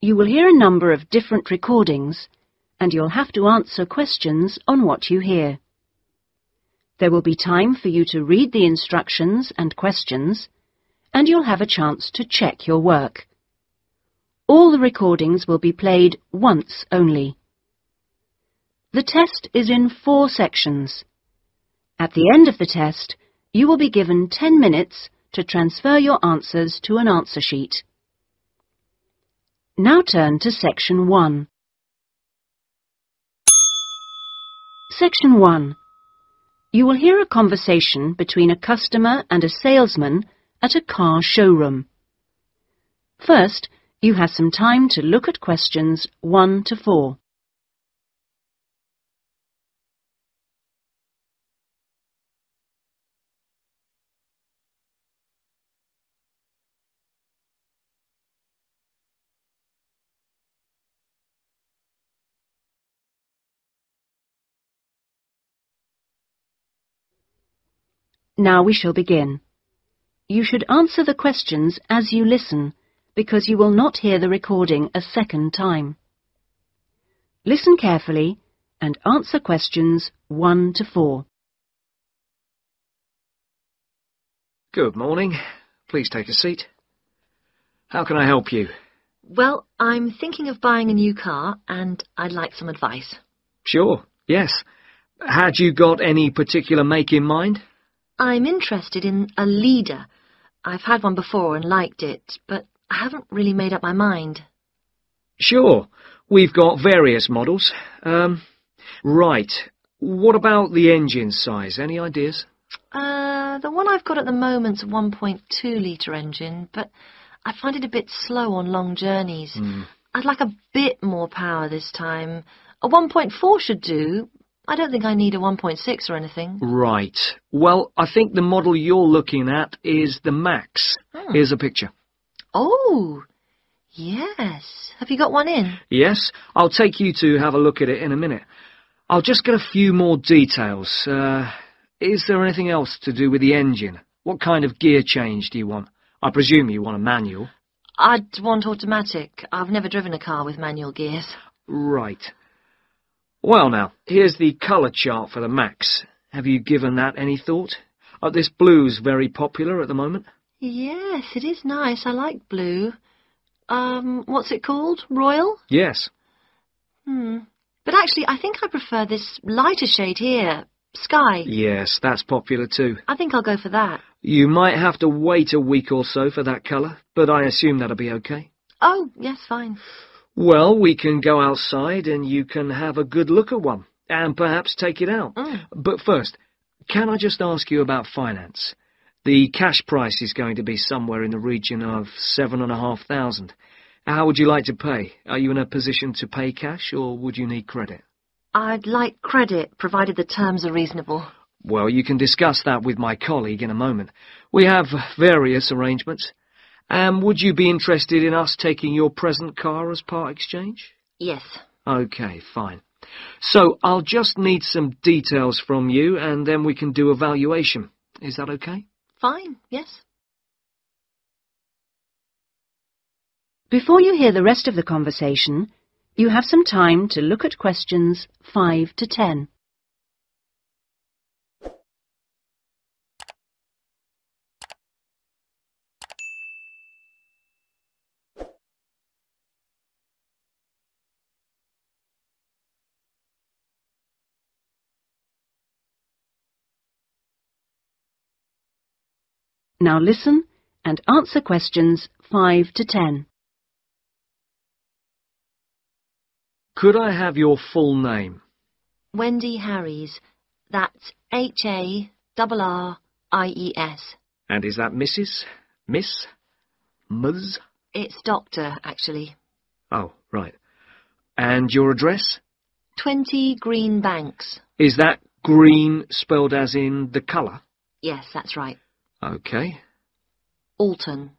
You will hear a number of different recordings, and you'll have to answer questions on what you hear. There will be time for you to read the instructions and questions, and you'll have a chance to check your work. All the recordings will be played once only. The test is in 4 sections. At the end of the test, you will be given 10 minutes to transfer your answers to an answer sheet. Now turn to Section 1. Section 1. You will hear a conversation between a customer and a salesman at a car showroom. First, you have some time to look at questions 1 to 4. Now we shall begin. You should answer the questions as you listen, because you will not hear the recording a second time. Listen carefully and answer questions 1 to 4. Good morning. Please take a seat. How can I help you? Well, I'm thinking of buying a new car, and I'd like some advice. Sure, yes. Had you got any particular make in mind? I'm interested in a Leader. I've had one before and liked it, but I haven't really made up my mind. Sure. We've got various models. Right. What about the engine size? Any ideas? The one I've got at the moment's a 1.2-litre engine, but I find it a bit slow on long journeys. I'd like a bit more power this time. A 1.4 should do. I don't think I need a 1.6 or anything. Right. Well, I think the model you're looking at is the Max. Here's a picture. Oh, yes. Have you got one in? Yes, I'll take you to have a look at it in a minute. I'll just get a few more details. Is there anything else to do with the engine? What kind of gear change do you want? I presume you want a manual. I'd want automatic. I've never driven a car with manual gears. Right. Well now, here's the colour chart for the Max. Have you given that any thought? This blue's very popular at the moment. Yes, it is nice. I like blue. What's it called? Royal? Yes. But actually, I think I prefer this lighter shade here. Sky. Yes, that's popular too. I think I'll go for that. You might have to wait a week or so for that colour, but I assume that'll be okay. Oh, yes, fine. Well, we can go outside and you can have a good look at one, and perhaps take it out. But first, can I just ask you about finance? The cash price is going to be somewhere in the region of 7,500. How would you like to pay? Are you in a position to pay cash, or would you need credit? I'd like credit, provided the terms are reasonable. Well, you can discuss that with my colleague in a moment. We have various arrangements. Would you be interested in us taking your present car as part exchange? Yes. Okay, fine. So I'll just need some details from you, and then we can do a valuation. Is that okay? Fine, yes. Before you hear the rest of the conversation, you have some time to look at questions 5 to 10. Now listen and answer questions 5 to 10. Could I have your full name? Wendy Harries. That's Harries. And is that Mrs., Miss, Ms.? It's Doctor, actually. Oh, right. And your address? 20 Green Banks. Is that green spelled as in the colour? Yes, that's right. Okay. Alton.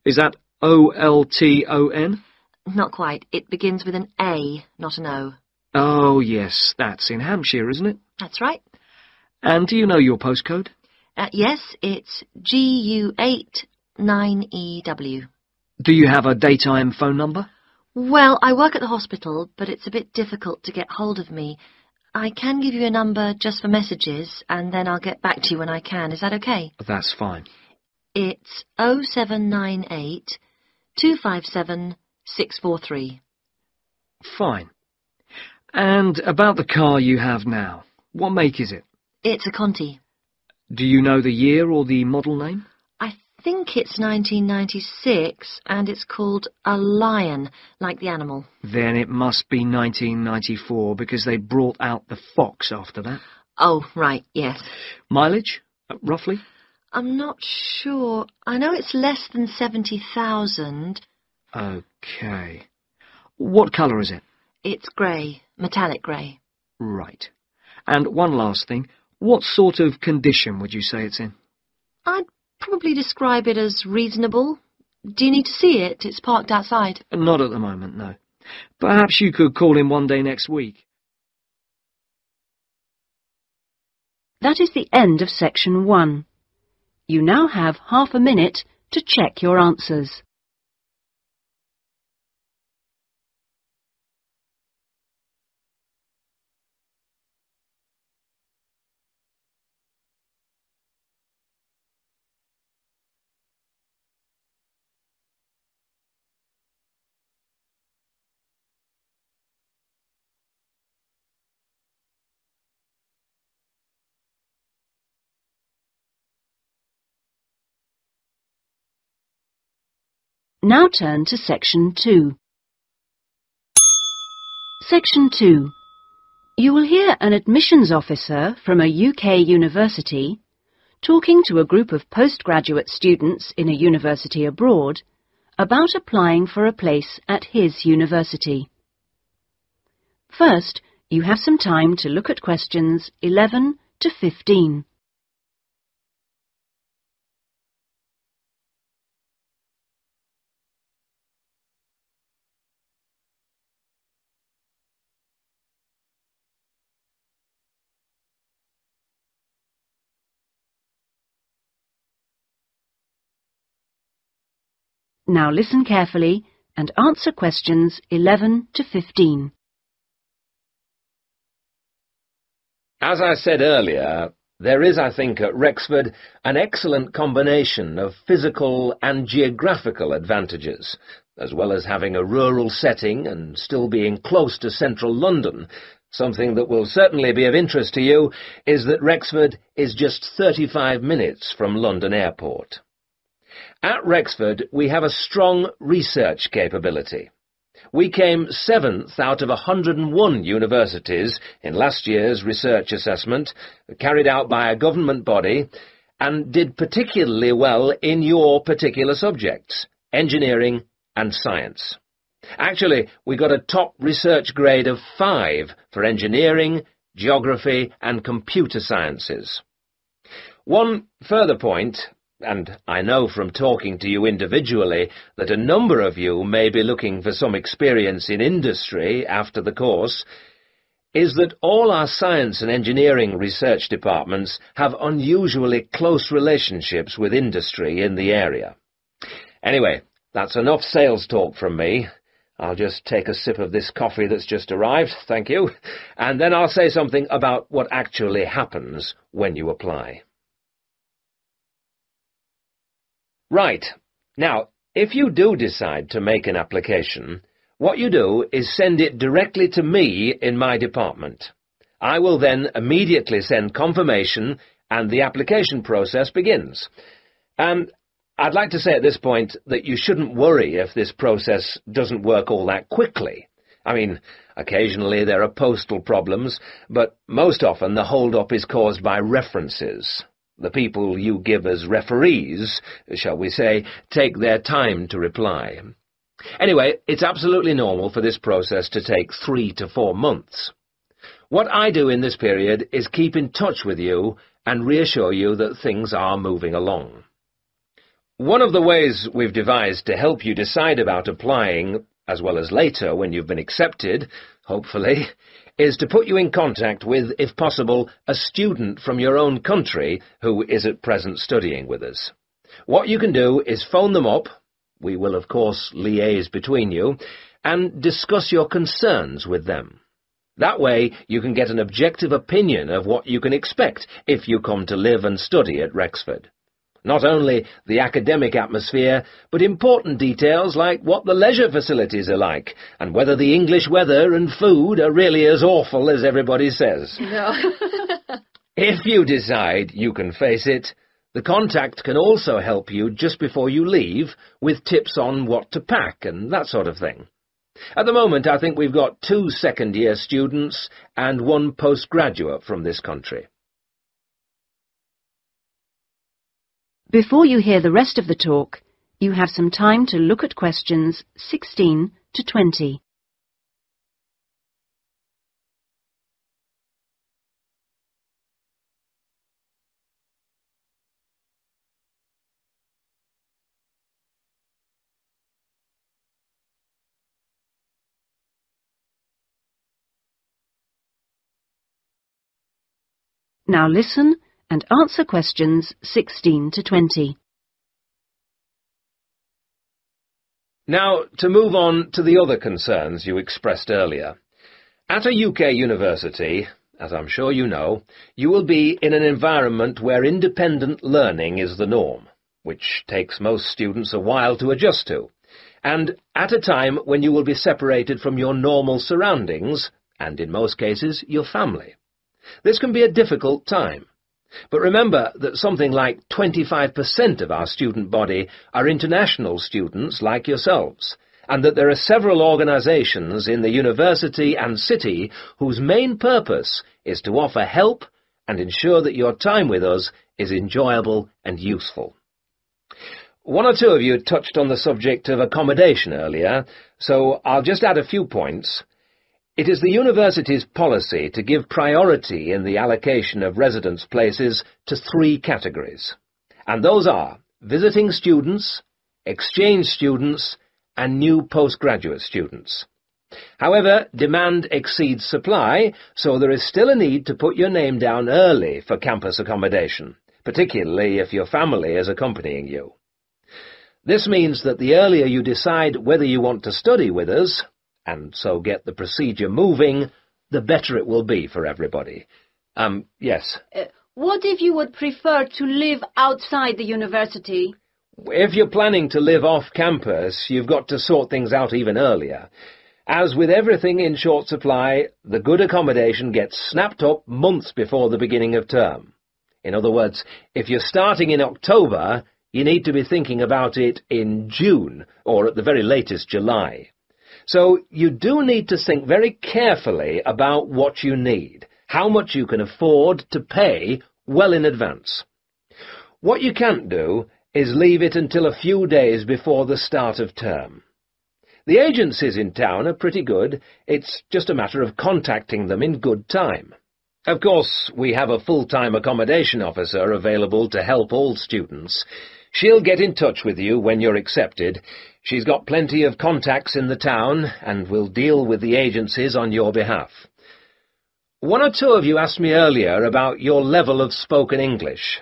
Is that O-L-T-O-N? Not quite. It begins with an A, not an O. Oh, yes. That's in Hampshire, isn't it? That's right. And do you know your postcode? Yes, it's GU8 9EW. Do you have a daytime phone number? Well, I work at the hospital, but it's a bit difficult to get hold of me. I can give you a number just for messages, and then I'll get back to you when I can. Is that okay? That's fine. It's 0798 257 643. Fine. And about the car you have now, what make is it? It's a Conti. Do you know the year or the model name? I think it's 1996, and it's called a Lion, like the animal. Then it must be 1994, because they brought out the Fox after that. Oh, right, yes. Mileage, roughly? I'm not sure. I know it's less than 70,000. OK. What colour is it? It's grey, metallic grey. Right. And one last thing. What sort of condition would you say it's in? I'd probably describe it as reasonable. Do you need to see it? It's parked outside. Not at the moment, no. Perhaps you could call in one day next week. That is the end of section 1. You now have half a minute to check your answers. Now turn to section 2. Section 2. You will hear an admissions officer from a UK university talking to a group of postgraduate students in a university abroad about applying for a place at his university. First, you have some time to look at questions 11 to 15. Now listen carefully and answer questions 11 to 15. As I said earlier, there is, I think, at Rexford an excellent combination of physical and geographical advantages, as well as having a rural setting and still being close to central London. Something that will certainly be of interest to you is that Rexford is just 35 minutes from London Airport. At Rexford, we have a strong research capability. We came 7th out of 101 universities in last year's research assessment, carried out by a government body, and did particularly well in your particular subjects, engineering and science. Actually, we got a top research grade of 5 for engineering, geography and computer sciences. One further point, and I know from talking to you individually that a number of you may be looking for some experience in industry after the course, is that all our science and engineering research departments have unusually close relationships with industry in the area. Anyway, that's enough sales talk from me. I'll just take a sip of this coffee that's just arrived, thank you, and then I'll say something about what actually happens when you apply. Right. Now, if you do decide to make an application, what you do is send it directly to me in my department. I will then immediately send confirmation and the application process begins. I'd like to say at this point that you shouldn't worry if this process doesn't work all that quickly. I mean, occasionally there are postal problems, but most often the hold-up is caused by references. The people you give as referees, shall we say, take their time to reply. Anyway, it's absolutely normal for this process to take 3 to 4 months. What I do in this period is keep in touch with you and reassure you that things are moving along. One of the ways we've devised to help you decide about applying, as well as later when you've been accepted, hopefully, is to put you in contact with, if possible, a student from your own country who is at present studying with us. What you can do is phone them up, we will of course liaise between you, and discuss your concerns with them. That way you can get an objective opinion of what you can expect if you come to live and study at Rexford. Not only the academic atmosphere, but important details like what the leisure facilities are like, and whether the English weather and food are really as awful as everybody says. No. If you decide you can face it, the contact can also help you just before you leave with tips on what to pack and that sort of thing. At the moment, I think we've got 2 second-year students and 1 postgraduate from this country. Before you hear the rest of the talk, you have some time to look at questions 16 to 20. Now listen and answer questions 16 to 20. Now, to move on to the other concerns you expressed earlier. At a UK university, as I'm sure you know, you will be in an environment where independent learning is the norm, which takes most students a while to adjust to, and at a time when you will be separated from your normal surroundings, and in most cases, your family. This can be a difficult time. But remember that something like 25% of our student body are international students like yourselves, and that there are several organisations in the university and city whose main purpose is to offer help and ensure that your time with us is enjoyable and useful. 1 or 2 of you touched on the subject of accommodation earlier, so I'll just add a few points. It is the university's policy to give priority in the allocation of residence places to 3 categories, and those are visiting students, exchange students, and new postgraduate students. However, demand exceeds supply, so there is still a need to put your name down early for campus accommodation, particularly if your family is accompanying you. This means that the earlier you decide whether you want to study with us, and so get the procedure moving, the better it will be for everybody. Yes? What if you would prefer to live outside the university? If you're planning to live off campus, you've got to sort things out even earlier. As with everything in short supply, the good accommodation gets snapped up months before the beginning of term. In other words, if you're starting in October, you need to be thinking about it in June, or at the very latest July. So you do need to think very carefully about what you need, how much you can afford to pay well in advance. What you can't do is leave it until a few days before the start of term. The agencies in town are pretty good. It's just a matter of contacting them in good time. Of course, we have a full-time accommodation officer available to help all students. She'll get in touch with you when you're accepted. She's got plenty of contacts in the town and will deal with the agencies on your behalf. 1 or 2 of you asked me earlier about your level of spoken English.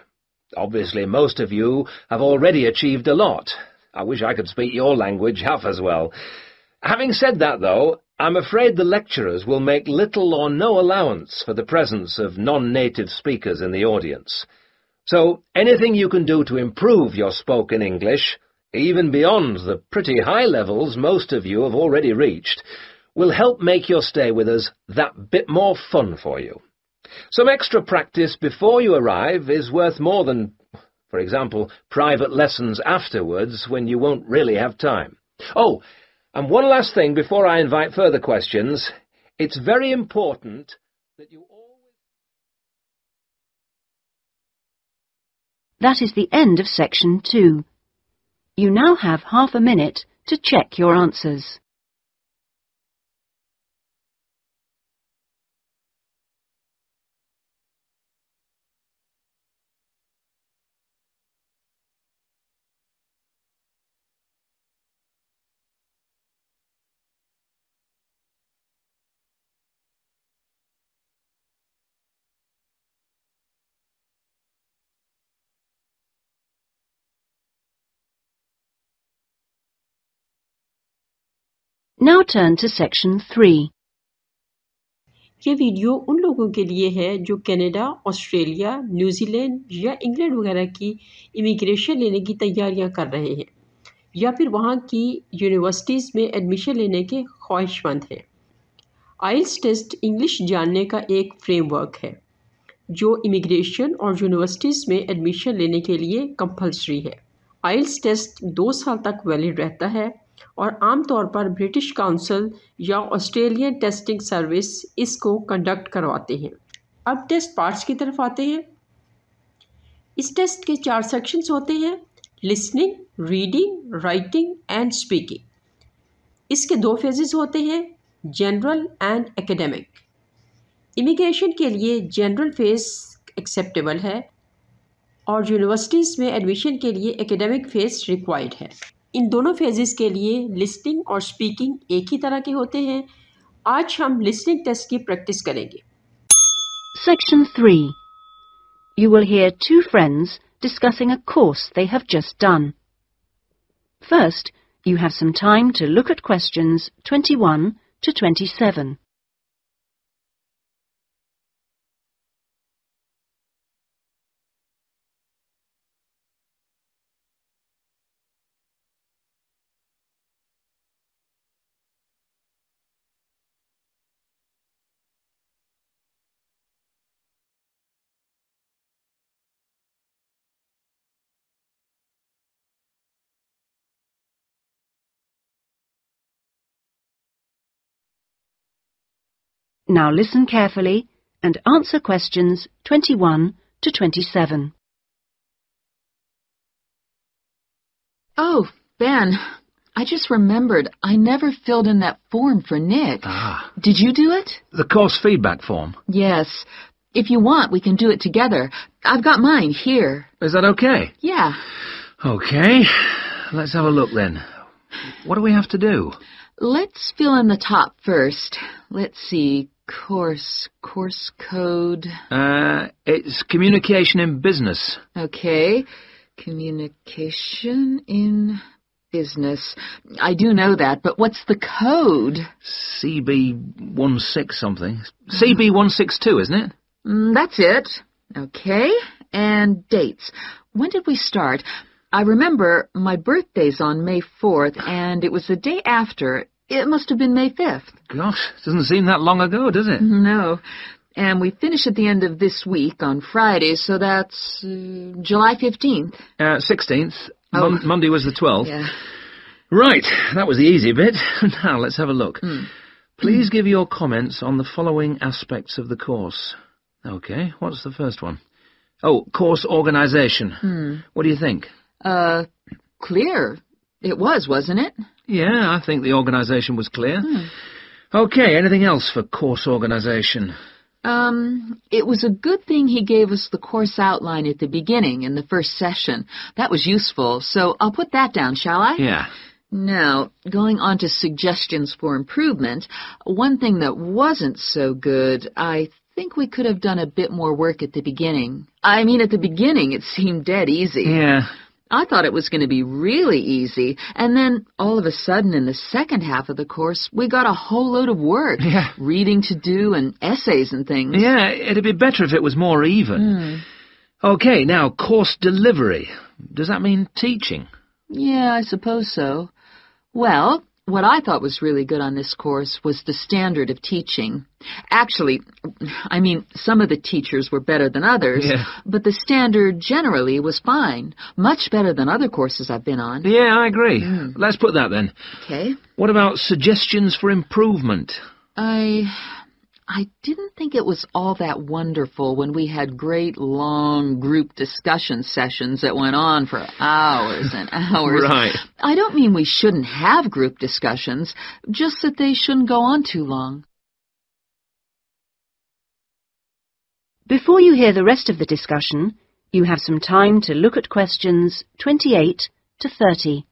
Obviously, most of you have already achieved a lot. I wish I could speak your language half as well. Having said that, though, I'm afraid the lecturers will make little or no allowance for the presence of non-native speakers in the audience. So anything you can do to improve your spoken English, even beyond the pretty high levels most of you have already reached, will help make your stay with us that bit more fun for you. Some extra practice before you arrive is worth more than, for example, private lessons afterwards when you won't really have time. Oh, and one last thing before I invite further questions. It's very important that you always... That is the end of section 2. You now have half a minute to check your answers. Now turn to section 3. ये video उन लोगों के लिए है जो Canada, Australia, New Zealand या England वगैरह की इमिग्रेशन लेने की तैयारियां कर रहे हैं या फिर वहां की यूनिवर्सिटीज़ में एडमिशन लेने के ख्वाहिशमंद हैं। आइल्स टेस्ट इंग्लिश जानने का एक फ्रेमवर्क है जो इमिग्रेशन और यूनिवर्सिटीज़ में एडमिशन लेने के लिए कंपल्सरी है। आइल्स टेस्ट 2 साल तक वैलिड रहता है और आमतौर पर ब्रिटिश काउंसिल या ऑस्ट्रेलियन टेस्टिंग सर्विस इसको कंडक्ट करवाते हैं। अब टेस्ट पार्ट्स की तरफ आते हैं। इस टेस्ट के 4 सेक्शंस होते हैं: listening, reading, writing and speaking. इसके 2 फेजेस होते हैं: जनरल एंड एकेडमिक। इमिग्रेशन के लिए जनरल फेज एक्सेप्टेबल है और यूनिवर्सिटीज़ में एडमिशन के लिए एकेडमिक फेज रिक्वायर्ड है। इन दोनों फेजेस के लिए लिसनिंग और स्पीकिंग एक ही तरह के होते हैं। आज हम लिसनिंग टेस्ट की प्रैक्टिस करेंगे। Section 3. You will hear 2 friends discussing a course they have just done. First, you have some time to look at questions 21 to 27. Now listen carefully and answer questions 21 to 27. Oh, Ben, I just remembered I never filled in that form for Nick. Ah. Did you do it? The course feedback form. Yes. If you want, we can do it together. I've got mine here. Is that okay? Yeah. Okay. Let's have a look then. What do we have to do? Let's fill in the top first. Let's see. Course code. It's communication in business. Okay. Communication in business. I do know that, but what's the code? CB16 something. CB162, isn't it? That's it. Okay. And dates. When did we start? I remember my birthday's on May 4th, and it was the day after. It must have been May 5th. Gosh, doesn't seem that long ago, does it? No. And we finish at the end of this week on Friday, so that's July 15th. 16th. Oh. Monday was the 12th. Yeah. Right, that was the easy bit. Now, let's have a look. Please give your comments on the following aspects of the course. Okay, what's the first one? Oh, course organisation. What do you think? Clear. It was, wasn't it? Yeah, I think the organisation was clear. Okay, anything else for course organisation? It was a good thing he gave us the course outline at the beginning in the first session. That was useful, so I'll put that down, shall I? Yeah. Now, going on to suggestions for improvement, one thing that wasn't so good, I think we could have done a bit more work at the beginning. I mean, at the beginning it seemed dead easy. Yeah. I thought it was going to be really easy, and then all of a sudden in the second half of the course, we got a whole load of work. Yeah. Reading to do and essays and things. Yeah, it'd be better if it was more even. Okay, now, course delivery. Does that mean teaching? Yeah, I suppose so. Well, what I thought was really good on this course was the standard of teaching. Actually, I mean, some of the teachers were better than others, but the standard generally was fine. Much better than other courses I've been on. Yeah, I agree. Let's put that then. Okay. What about suggestions for improvement? I didn't think it was all that wonderful when we had great, long group discussion sessions that went on for hours and hours. Right. I don't mean we shouldn't have group discussions, just that they shouldn't go on too long. Before you hear the rest of the discussion, you have some time to look at questions 28 to 30.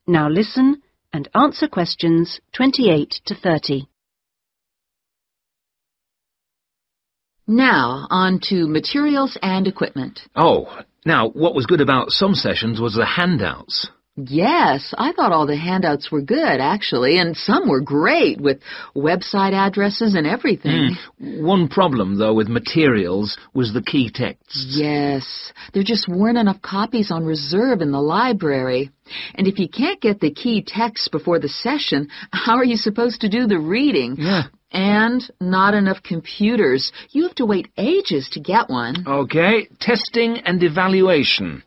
Now listen and answer questions 28 to 30. Now, on to materials and equipment. Oh, now, what was good about some sessions was the handouts. Yes, I thought all the handouts were good, actually, and some were great, with website addresses and everything. One problem, though, with materials was the key texts. Yes, there just weren't enough copies on reserve in the library. And if you can't get the key text before the session, how are you supposed to do the reading? Yeah. And not enough computers. You have to wait ages to get one. Okay, testing and evaluation.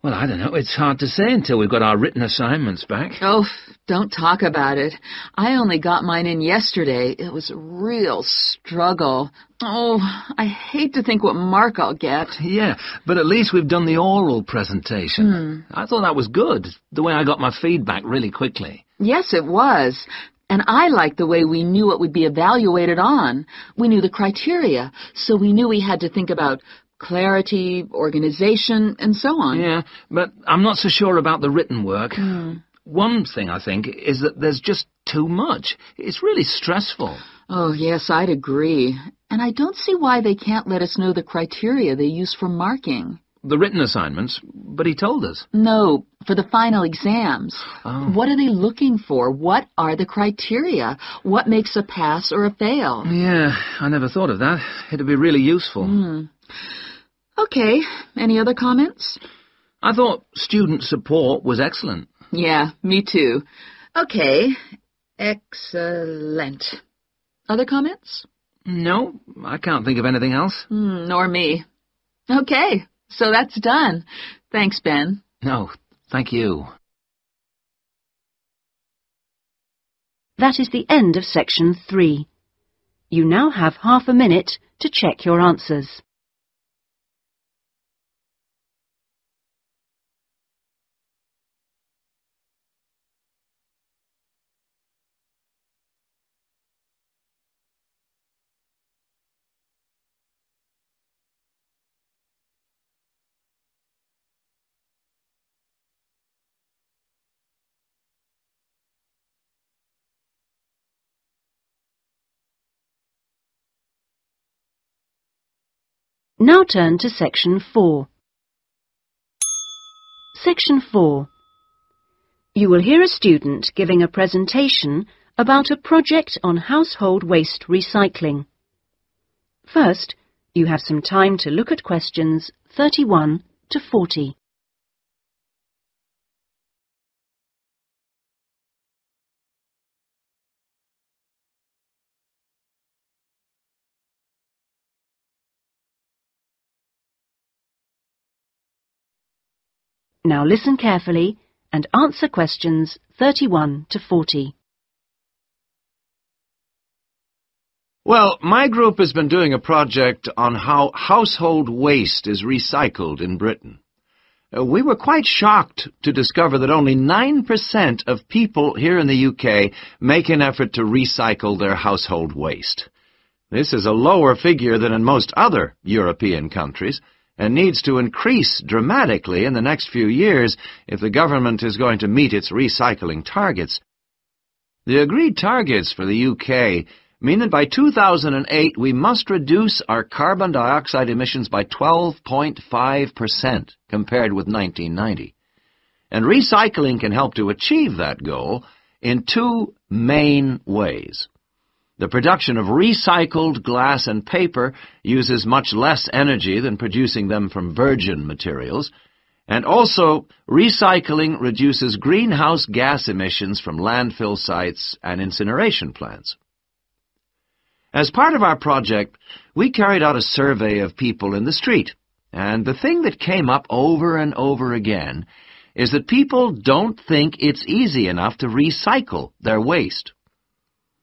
Well, I don't know. It's hard to say until we've got our written assignments back. Oh, don't talk about it. I only got mine in yesterday. It was a real struggle. Oh, I hate to think what mark I'll get. Yeah, but at least we've done the oral presentation. I thought that was good, the way I got my feedback really quickly. Yes, it was. And I liked the way we knew what would be evaluated on. We knew the criteria, so we knew we had to think about clarity, organization, and so on. Yeah, but I'm not so sure about the written work. One thing, I think, is that there's just too much. It's really stressful. Oh, yes, I'd agree. And I don't see why they can't let us know the criteria they use for marking. The written assignments, but he told us. No, for the final exams. Oh. What are they looking for? What are the criteria? What makes a pass or a fail? Yeah, I never thought of that. It'd be really useful. Okay, any other comments? I thought student support was excellent. Yeah, me too. Okay, excellent. Other comments? No, I can't think of anything else. Nor me. Okay, so that's done. Thanks, Ben. No, thank you. That is the end of section 3. You now have half a minute to check your answers. Now turn to section 4. Section 4. You will hear a student giving a presentation about a project on household waste recycling. First, you have some time to look at questions 31 to 40. Now listen carefully and answer questions 31 to 40. Well, my group has been doing a project on how household waste is recycled in Britain. We were quite shocked to discover that only 9% of people here in the UK make an effort to recycle their household waste. This is a lower figure than in most other European countries, and needs to increase dramatically in the next few years if the government is going to meet its recycling targets. The agreed targets for the UK mean that by 2008 we must reduce our carbon dioxide emissions by 12.5% compared with 1990. And recycling can help to achieve that goal in two main ways. The production of recycled glass and paper uses much less energy than producing them from virgin materials, and also recycling reduces greenhouse gas emissions from landfill sites and incineration plants. As part of our project, we carried out a survey of people in the street, and the thing that came up over and over again is that people don't think it's easy enough to recycle their waste.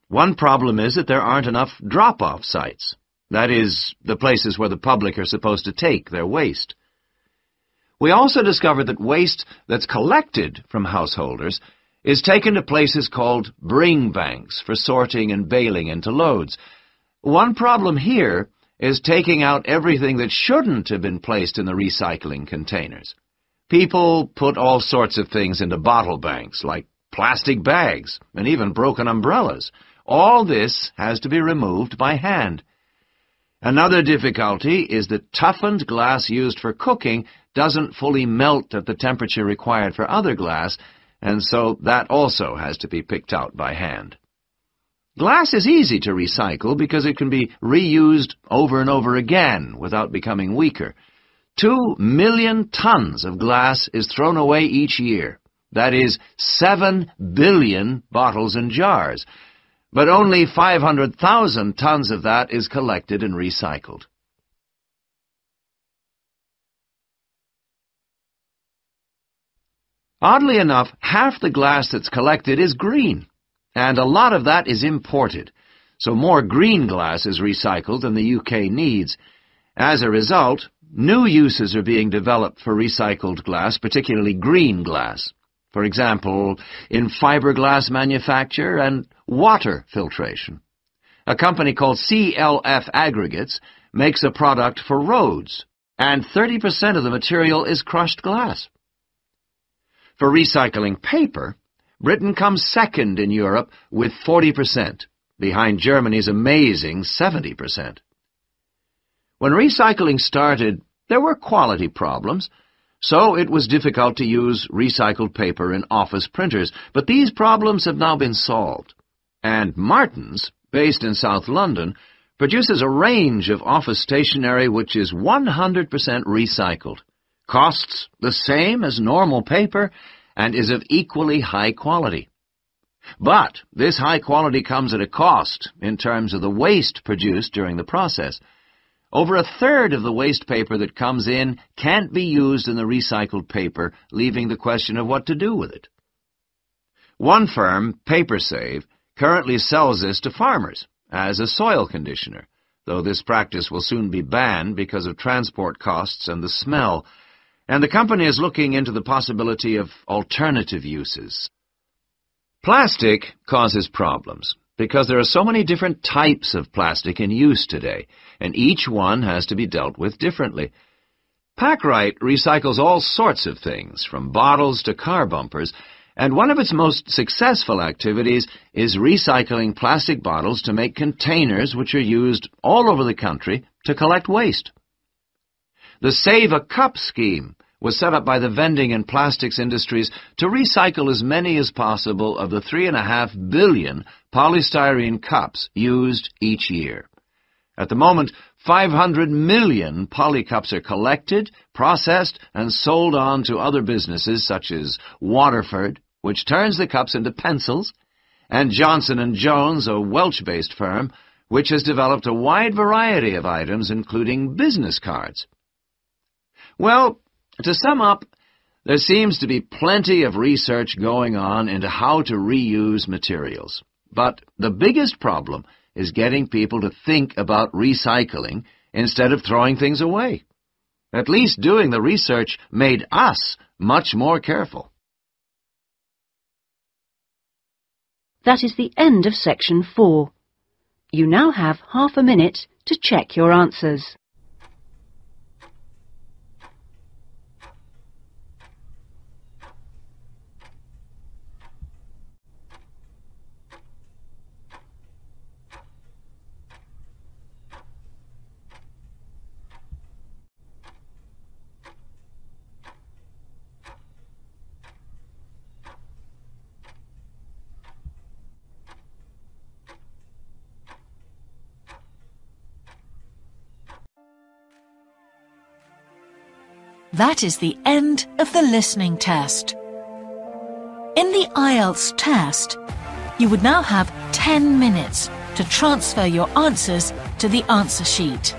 One problem is that there aren't enough drop-off sites. That is, the places where the public are supposed to take their waste. We also discovered that waste that's collected from householders is taken to places called bring banks for sorting and baling into loads. One problem here is taking out everything that shouldn't have been placed in the recycling containers. People put all sorts of things into bottle banks, like plastic bags and even broken umbrellas. All this has to be removed by hand. Another difficulty is that toughened glass used for cooking doesn't fully melt at the temperature required for other glass, and so that also has to be picked out by hand. Glass is easy to recycle because it can be reused over and over again without becoming weaker. 2 million tons of glass is thrown away each year. That is 7 billion bottles and jars. But only 500,000 tons of that is collected and recycled. Oddly enough, half the glass that's collected is green, and a lot of that is imported, so more green glass is recycled than the UK needs. As a result, new uses are being developed for recycled glass, particularly green glass. For example, in fiberglass manufacture and water filtration. A company called CLF Aggregates makes a product for roads, and 30% of the material is crushed glass. For recycling paper, Britain comes second in Europe with 40%, behind Germany's amazing 70%. When recycling started, there were quality problems, so it was difficult to use recycled paper in office printers, but these problems have now been solved. And Martins, based in South London, produces a range of office stationery which is 100% recycled, costs the same as normal paper, and is of equally high quality. But this high quality comes at a cost in terms of the waste produced during the process. Over a third of the waste paper that comes in can't be used in the recycled paper, leaving the question of what to do with it. One firm, PaperSave, currently sells this to farmers as a soil conditioner, though this practice will soon be banned because of transport costs and the smell, and the company is looking into the possibility of alternative uses. Plastic causes problems because there are so many different types of plastic in use today, and each one has to be dealt with differently. Packrite recycles all sorts of things, from bottles to car bumpers, and one of its most successful activities is recycling plastic bottles to make containers which are used all over the country to collect waste. The Save a Cup scheme was set up by the vending and plastics industries to recycle as many as possible of the 3.5 billion polystyrene cups used each year. At the moment, 500 million polycups are collected, processed, and sold on to other businesses such as Waterford, which turns the cups into pencils, and Johnson & Jones, a Welsh-based firm, which has developed a wide variety of items, including business cards. Well, to sum up, there seems to be plenty of research going on into how to reuse materials. But the biggest problem is getting people to think about recycling instead of throwing things away. At least doing the research made us much more careful. That is the end of section 4. You now have half a minute to check your answers. That is the end of the listening test. In the IELTS test, you would now have 10 minutes to transfer your answers to the answer sheet.